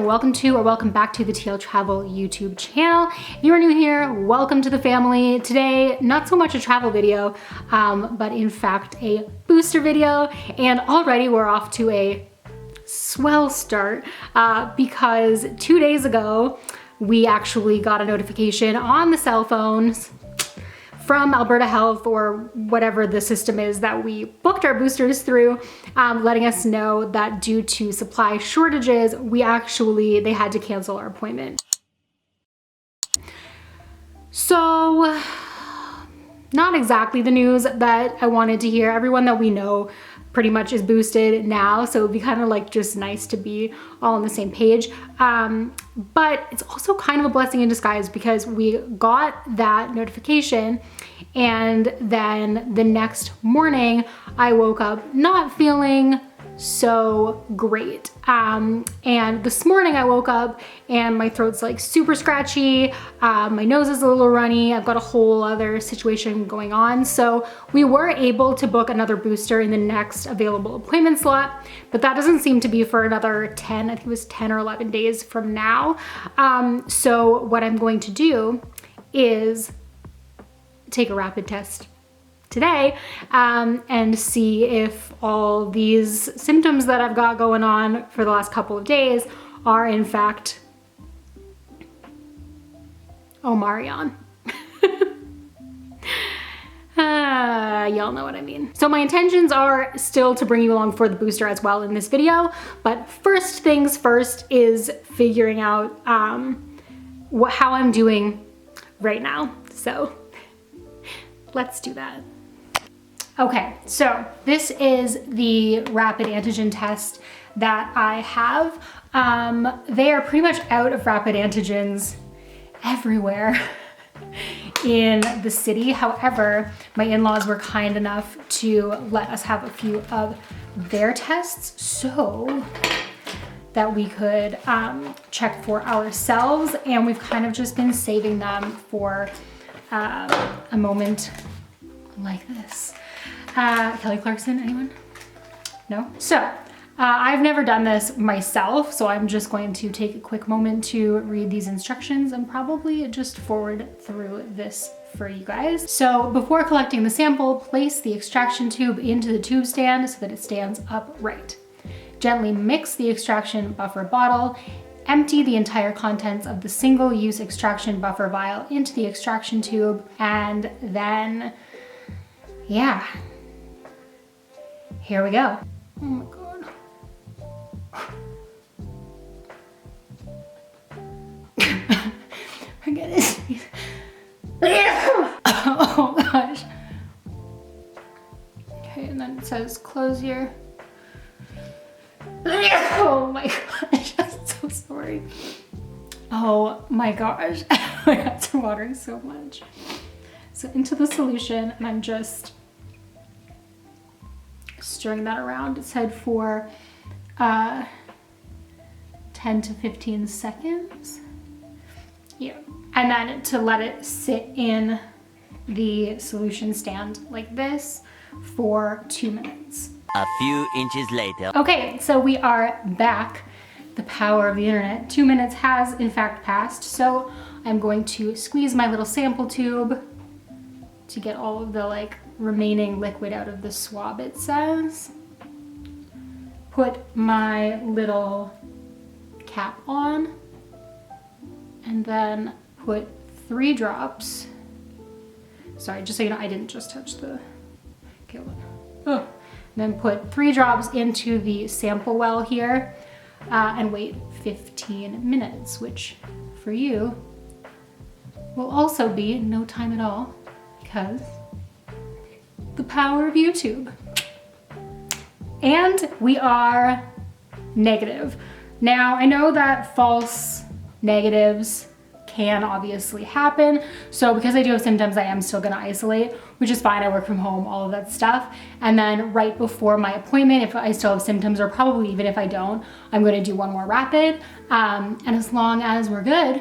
and welcome to or welcome back to the TL Travel YouTube channel. If you are new here, welcome to the family. Today, not so much a travel video, but in fact a booster video. And already we're off to a swell start because 2 days ago, we actually got a notification on the cell phones from Alberta Health or whatever the system is that we booked our boosters through, letting us know that due to supply shortages, they had to cancel our appointment. So, not exactly the news that I wanted to hear. Everyone that we know pretty much is boosted now, so it'd be kind of like just nice to be all on the same page. But it's also kind of a blessing in disguise because we got that notification and then the next morning I woke up not feeling so great. And this morning I woke up and my throat's like super scratchy, my nose is a little runny, I've got a whole other situation going on. So we were able to book another booster in the next available appointment slot, but that doesn't seem to be for another 10, I think it was 10 or 11 days from now. So what I'm going to do is take a rapid test today and see if all these symptoms that I've got going on for the last couple of days are in fact Omarion. Y'all know what I mean. So my intentions are still to bring you along for the booster as well in this video, but first things first is figuring out how I'm doing right now. So let's do that. Okay, so this is the rapid antigen test that I have. They are pretty much out of rapid antigens everywhere in the city. However, my in-laws were kind enough to let us have a few of their tests so that we could check for ourselves, and we've kind of just been saving them for a moment like this. Kelly Clarkson, anyone? No? So, I've never done this myself, so I'm just going to take a quick moment to read these instructions and probably just forward through this for you guys. So, before collecting the sample, place the extraction tube into the tube stand so that it stands upright. Gently mix the extraction buffer bottle. Empty the entire contents of the single-use extraction buffer vial into the extraction tube, and then, yeah. Here we go. Oh my God. Forget it. Oh gosh. Okay, and then it says close here. Oh my gosh, I'm so sorry. Oh my gosh, my eyes are watering so much. So into the solution, and I'm just stirring that around. It said for 10 to 15 seconds. Yeah, and then to let it sit in the solution stand like this for 2 minutes. A few inches later. Okay, so we are back. The power of the internet. 2 minutes has in fact passed, so I'm going to squeeze my little sample tube to get all of the remaining liquid out of the swab, it says. Put my little cap on and then put 3 drops. Sorry, just so you know, I didn't just touch the, okay, oh. Then put 3 drops into the sample well here and wait 15 minutes, which for you will also be no time at all because the power of YouTube. And we are negative. Now, I know that false negatives can obviously happen. So because I do have symptoms, I am still gonna isolate, which is fine. I work from home, all of that stuff. And then right before my appointment, if I still have symptoms, or probably even if I don't, I'm gonna do one more rapid. And as long as we're good,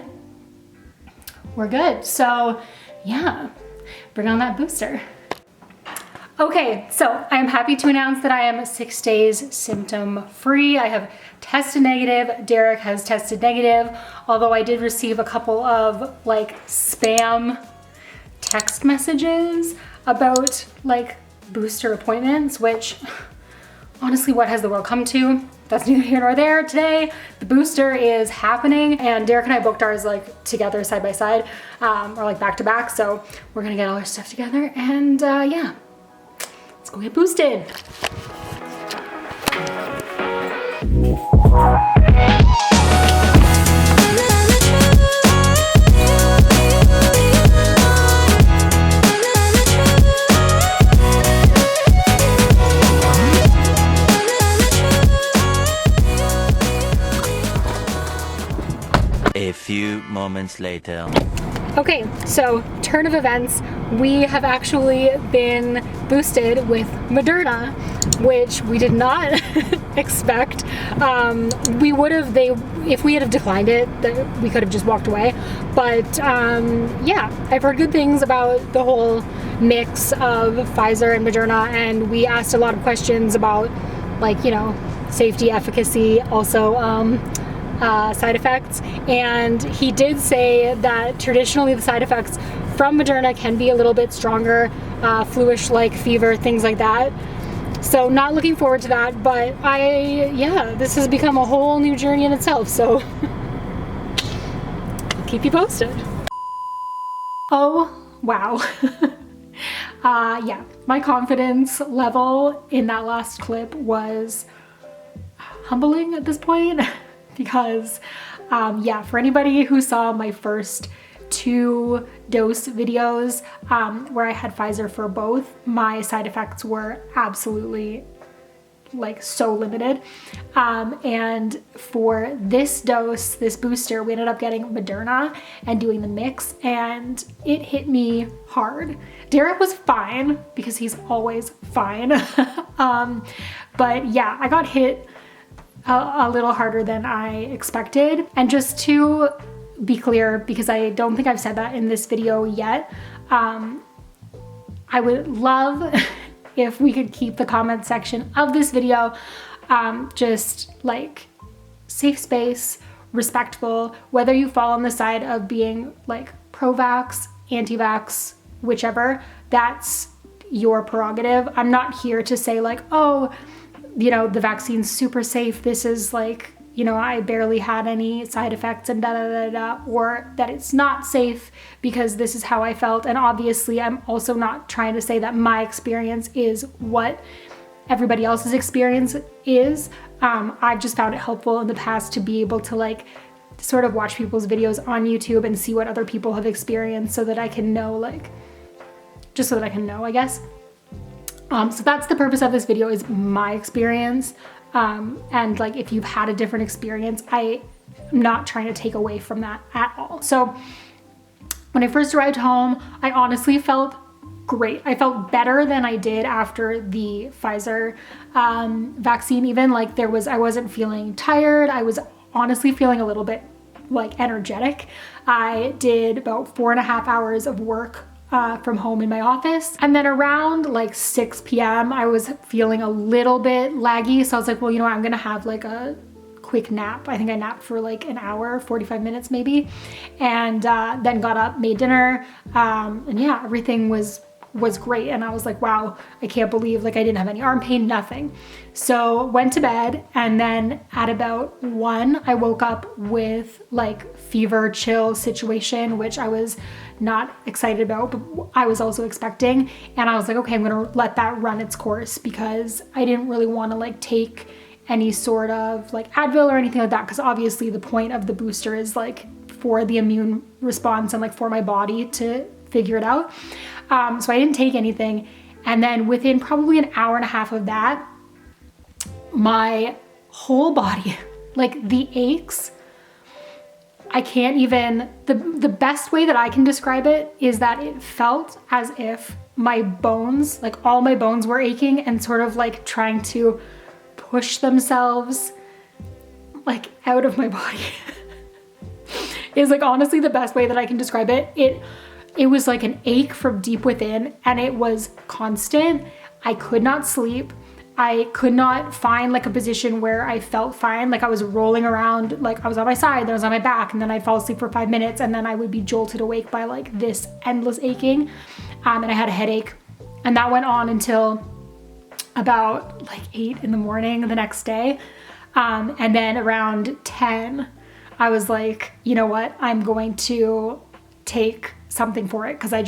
we're good. So yeah, bring on that booster. Okay, so I am happy to announce that I am 6 days symptom free. I have tested negative. Derek has tested negative, although I did receive a couple of like spam text messages about like booster appointments, which honestly, what has the world come to? That's neither here nor there. Today, the booster is happening, and Derek and I booked ours like together side by side, or like back to back. So we're gonna get all our stuff together, and yeah. Let's go get boosted. A few moments later. Okay, so turn of events, we have actually been boosted with Moderna, which we did not expect. We would have, if we had have declined it, we could have just walked away. But yeah, I've heard good things about the whole mix of Pfizer and Moderna, and we asked a lot of questions about, like, you know, safety, efficacy, also side effects, and he did say that traditionally the side effects from Moderna can be a little bit stronger, fluish like fever, things like that. So not looking forward to that, but yeah, this has become a whole new journey in itself, so I'll keep you posted. Oh, wow. Yeah, my confidence level in that last clip was humbling at this point. Because yeah, for anybody who saw my first 2 dose videos where I had Pfizer for both, my side effects were absolutely like so limited. And for this dose, this booster, we ended up getting Moderna and doing the mix, and it hit me hard. Derek was fine because he's always fine. But yeah, I got hit a little harder than I expected. And just to be clear, because I don't think I've said that in this video yet, I would love if we could keep the comment section of this video just like safe space, respectful, whether you fall on the side of being like pro-vax, anti-vax, whichever, that's your prerogative. I'm not here to say like, oh, you know, the vaccine's super safe. This is like, you know, I barely had any side effects and da da da da, or that it's not safe because this is how I felt. And obviously, I'm also not trying to say that my experience is what everybody else's experience is. I've just found it helpful in the past to be able to like sort of watch people's videos on YouTube and see what other people have experienced so that I can know, like, just so that I can know, I guess. So that's the purpose of this video, is my experience. And like, if you've had a different experience, I'm not trying to take away from that at all. So when I first arrived home, I honestly felt great. I felt better than I did after the Pfizer vaccine. Even like I wasn't feeling tired. I was honestly feeling a little bit like energetic. I did about 4.5 hours of work from home in my office. And then around like 6 p.m. I was feeling a little bit laggy. So I was like, well, you know what? I'm gonna have like a quick nap. I think I napped for like an hour, 45 minutes maybe. And then got up, made dinner. And yeah, everything was great. And I was like, wow, I can't believe like I didn't have any arm pain, nothing. So went to bed, and then at about 1, I woke up with like fever chill situation, which I was not excited about, but I was also expecting. And I was like, okay, I'm gonna let that run its course, because I didn't really want to like take any sort of like Advil or anything like that, because obviously the point of the booster is like for the immune response and like for my body to figure it out. So I didn't take anything. And then within probably an hour and a half of that, my whole body, like the aches, I can't even, the best way that I can describe it is that it felt as if my bones, like all my bones were aching and sort of like trying to push themselves like out of my body. Is like honestly the best way that I can describe it. It was like an ache from deep within, and it was constant. I could not sleep. I could not find like a position where I felt fine. Like I was rolling around, like I was on my side, then I was on my back, and then I'd fall asleep for 5 minutes, and then I would be jolted awake by like this endless aching. And I had a headache, and that went on until about like 8 in the morning the next day. And then around 10, I was like, you know what? I'm going to take something for it, because I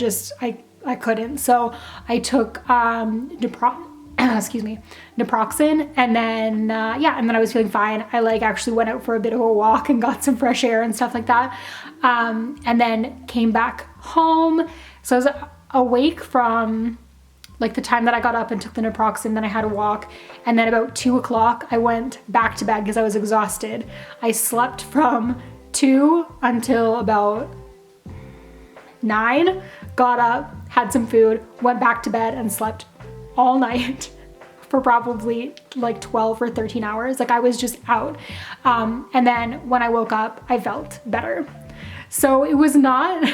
couldn't. So I took naproxen, and then and then I was feeling fine. I like actually went out for a bit of a walk and got some fresh air and stuff like that, and then came back home. So I was awake from like the time that I got up and took the naproxen, then I had a walk, and then about 2 o'clock I went back to bed because I was exhausted. I slept from 2 until about 9, got up, had some food, went back to bed, and slept all night for probably like 12 or 13 hours. Like I was just out. And then when I woke up, I felt better. So it was not,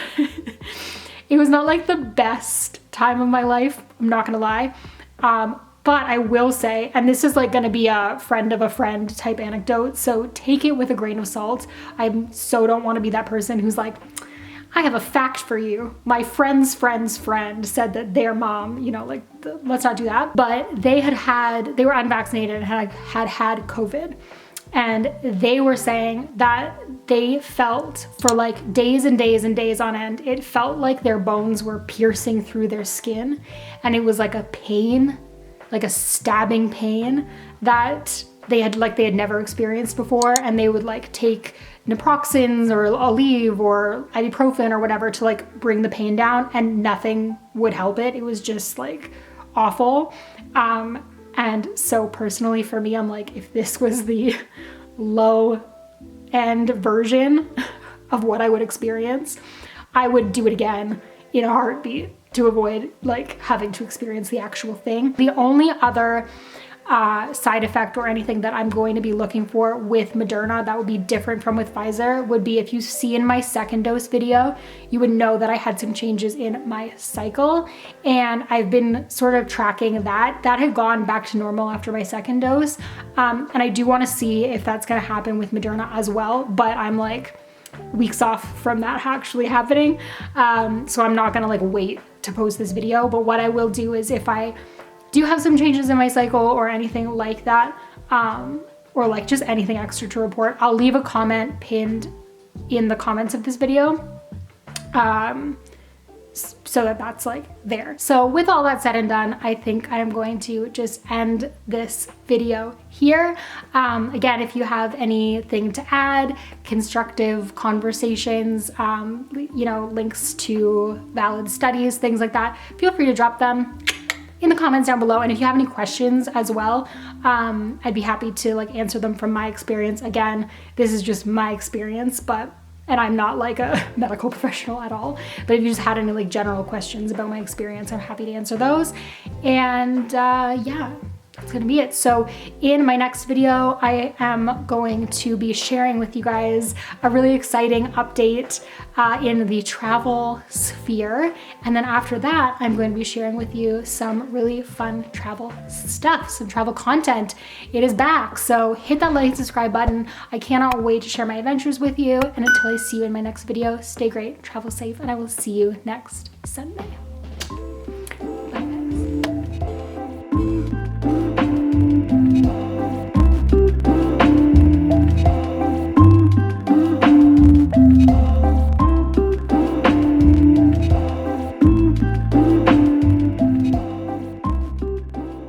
it was not like the best time of my life, I'm not gonna lie. But I will say, and this is like gonna be a friend of a friend type anecdote, so take it with a grain of salt. I so don't wanna be that person who's like, I have a fact for you. My friend's friend's friend said that their mom, you know, like, let's not do that. But they were unvaccinated and had COVID. And they were saying that they felt for like days and days and days on end, it felt like their bones were piercing through their skin. And it was like a pain, like a stabbing pain that they had never experienced before. And they would like take naproxens or Aleve or ibuprofen or whatever to like bring the pain down, and nothing would help it. It was just like awful. And so personally for me, I'm like, if this was the low end version of what I would experience, I would do it again in a heartbeat to avoid like having to experience the actual thing. The only other side effect or anything that I'm going to be looking for with Moderna that would be different from with Pfizer would be, if you see in my second dose video, you would know that I had some changes in my cycle, and I've been sort of tracking that had gone back to normal after my second dose. And I do want to see if that's going to happen with Moderna as well, but I'm like weeks off from that actually happening. So I'm not going to like wait to post this video, but what I will do is if I do have some changes in my cycle or anything like that, or like just anything extra to report, I'll leave a comment pinned in the comments of this video, so that's like there. So with all that said and done, I think I'm going to just end this video here. Again, if you have anything to add, constructive conversations, you know, links to valid studies, things like that, feel free to drop them in the comments down below. And if you have any questions as well, I'd be happy to like answer them from my experience. Again, this is just my experience, and I'm not like a medical professional at all, but if you just had any like general questions about my experience, I'm happy to answer those. And yeah, that's gonna be it. So in my next video, I am going to be sharing with you guys a really exciting update in the travel sphere. And then after that, I'm going to be sharing with you some really fun travel stuff, some travel content. It is back. So hit that like and subscribe button. I cannot wait to share my adventures with you. And until I see you in my next video, stay great, travel safe, and I will see you next Sunday.